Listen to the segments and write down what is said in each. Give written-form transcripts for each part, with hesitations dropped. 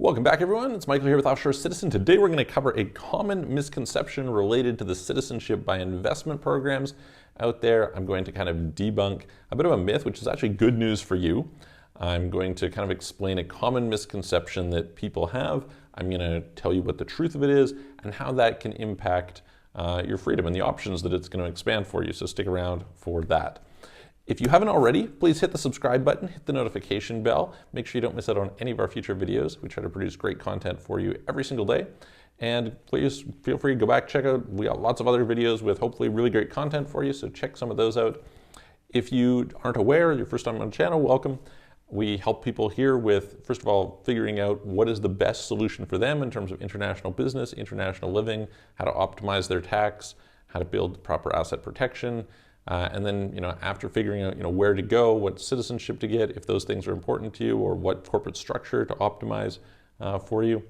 Welcome back, everyone. It's Michael here with Offshore Citizen. Today we're going to cover a common misconception related to the citizenship by investment programs out there. I'm going to kind of debunk a bit of a myth, which is actually good news for you. I'm going to kind of explain a common misconception that people have. I'm going to tell you what the truth of it is and how that can impact your freedom and the options that it's going to expand for you. So stick around for that. If you haven't already, please hit the subscribe button, hit the notification bell. Make sure you don't miss out on any of our future videos. We try to produce great content for you every single day. And please feel free to go back, check out. We got lots of other videos with hopefully really great content for you, so check some of those out. If you aren't aware, your first time on the channel, welcome. We help people here with, first of all, figuring out what is the best solution for them in terms of international business, international living, how to optimize their tax, how to build proper asset protection, and then, after figuring out, where to go, what citizenship to get, if those things are important to you, or what corporate structure to optimize for you,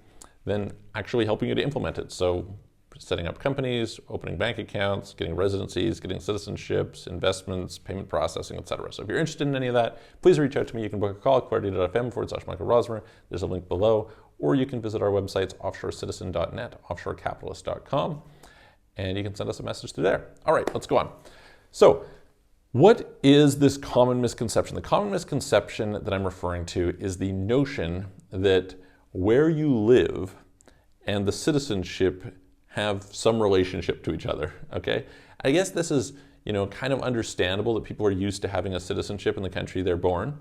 then actually helping you to implement it. So setting up companies, opening bank accounts, getting residencies, getting citizenships, investments, payment processing, etc. So if you're interested in any of that, please reach out to me. You can book a call at clarity.fm/Michael Rosmer. There's a link below, or you can visit our websites, offshorecitizen.net, offshorecapitalist.com, and you can send us a message through there. All right, let's go on. So what is this common misconception? The common misconception that I'm referring to is the notion that where you live and the citizenship have some relationship to each other, okay? I guess this is, kind of understandable that people are used to having a citizenship in the country they're born,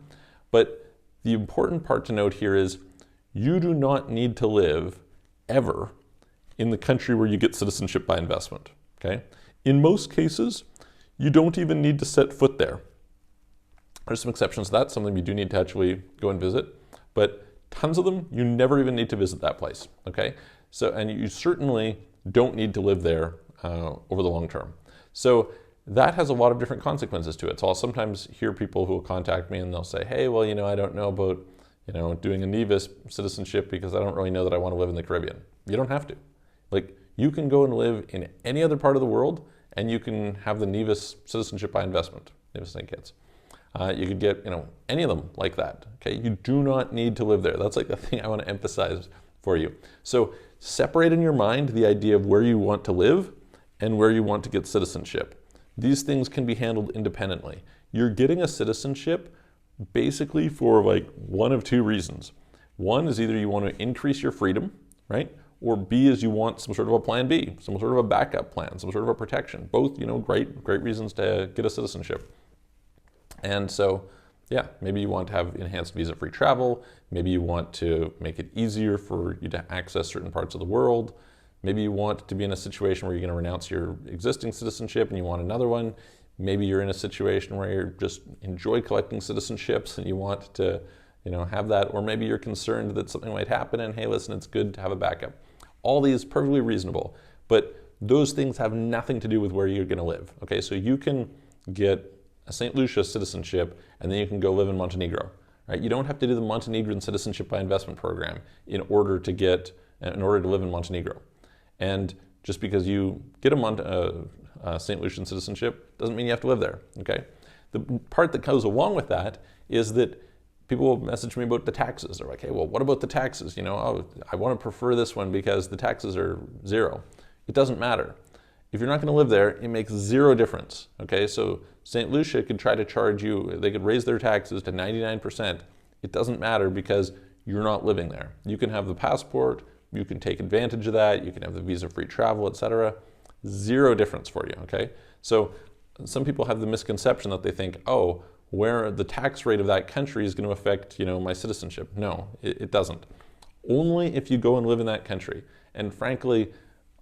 but the important part to note here is you do not need to live ever in the country where you get citizenship by investment, okay? In most cases, you don't even need to set foot there. There's some exceptions to that. Some of them you do need to actually go and visit, but tons of them, you never even need to visit that place, okay? So, and you certainly don't need to live there over the long term. So that has a lot of different consequences to it. So I'll sometimes hear people who will contact me and they'll say, hey, well, I don't know about, doing a NEVIS citizenship because I don't really know that I want to live in the Caribbean. You don't have to. Like, you can go and live in any other part of the world and you can have the NEVIS citizenship by investment, NEVIS St. Kitts. You could get, any of them like that, okay? You do not need to live there. That's like the thing I want to emphasize for you. So separate in your mind the idea of where you want to live and where you want to get citizenship. These things can be handled independently. You're getting a citizenship basically for like one of two reasons. One is either you want to increase your freedom, right? Or B is you want some sort of a plan B, some sort of a backup plan, some sort of a protection. Both, great reasons to get a citizenship. And so, yeah, maybe you want to have enhanced visa-free travel. Maybe you want to make it easier for you to access certain parts of the world. Maybe you want to be in a situation where you're going to renounce your existing citizenship and you want another one. Maybe you're in a situation where you just enjoy collecting citizenships and you want to, have that. Or maybe you're concerned that something might happen and, hey, listen, it's good to have a backup. All these perfectly reasonable, but those things have nothing to do with where you're going to live. Okay, so you can get a St. Lucia citizenship and then you can go live in Montenegro. Right? You don't have to do the Montenegrin citizenship by investment program in order to live in Montenegro. And just because you get a St. Lucian citizenship doesn't mean you have to live there. Okay, the part that goes along with that is that people will message me about the taxes. They're like, hey, well, what about the taxes? I want to prefer this one because the taxes are zero. It doesn't matter. If you're not going to live there, it makes zero difference. Okay, so St. Lucia could try to charge you, they could raise their taxes to 99%. It doesn't matter because you're not living there. You can have the passport, you can take advantage of that, you can have the visa-free travel, etc. Zero difference for you, okay? So some people have the misconception that they think, oh, where the tax rate of that country is going to affect, my citizenship. No, it doesn't. Only if you go and live in that country. And frankly,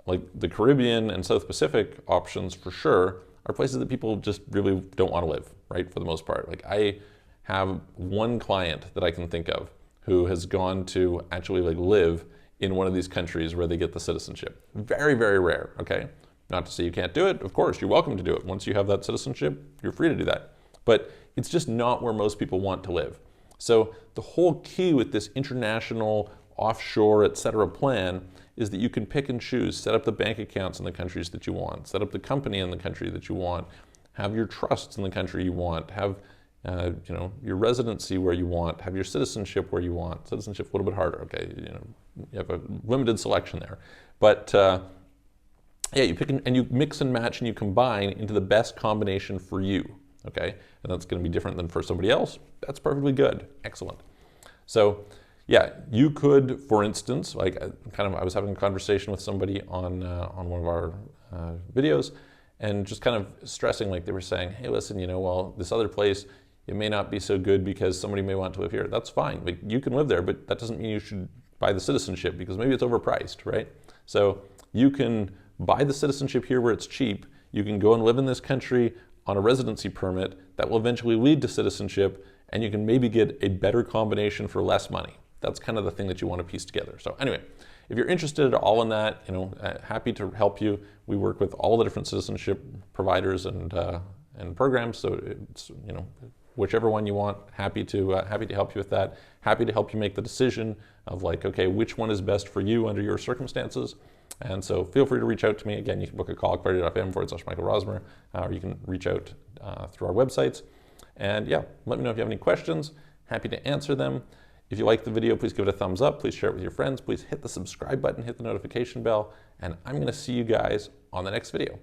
like the Caribbean and South Pacific options for sure are places that people just really don't want to live, right? For the most part. Like I have one client that I can think of who has gone to actually live in one of these countries where they get the citizenship. Very, very rare, okay? Not to say you can't do it. Of course, you're welcome to do it. Once you have that citizenship, you're free to do that. But it's just not where most people want to live. So the whole key with this international, offshore, etc. plan is that you can pick and choose, set up the bank accounts in the countries that you want, set up the company in the country that you want, have your trusts in the country you want, have your residency where you want, have your citizenship where you want. Citizenship a little bit harder, okay? You have a limited selection there. But yeah, you pick and you mix and match and you combine into the best combination for you, okay? And that's going to be different than for somebody else. That's perfectly good. Excellent. So yeah, you could, for instance, like I was having a conversation with somebody on one of our videos, and just kind of stressing, like they were saying, hey, listen, well, this other place, it may not be so good because somebody may want to live here. That's fine. Like, you can live there, but that doesn't mean you should buy the citizenship because maybe it's overpriced, right? So you can buy the citizenship here where it's cheap. You can go and live in this country on a residency permit that will eventually lead to citizenship, and you can maybe get a better combination for less money. That's kind of the thing that you want to piece together. So anyway, if you're interested at all in that, happy to help you. We work with all the different citizenship providers and programs. So it's, whichever one you want, happy to help you with that. Happy to help you make the decision of like, okay, which one is best for you under your circumstances. And so feel free to reach out to me. Again, you can book a call at clarity.fm/Michael Rosmer, or you can reach out through our websites. And yeah, let me know if you have any questions. Happy to answer them. If you like the video, please give it a thumbs up. Please share it with your friends. Please hit the subscribe button, hit the notification bell, and I'm going to see you guys on the next video.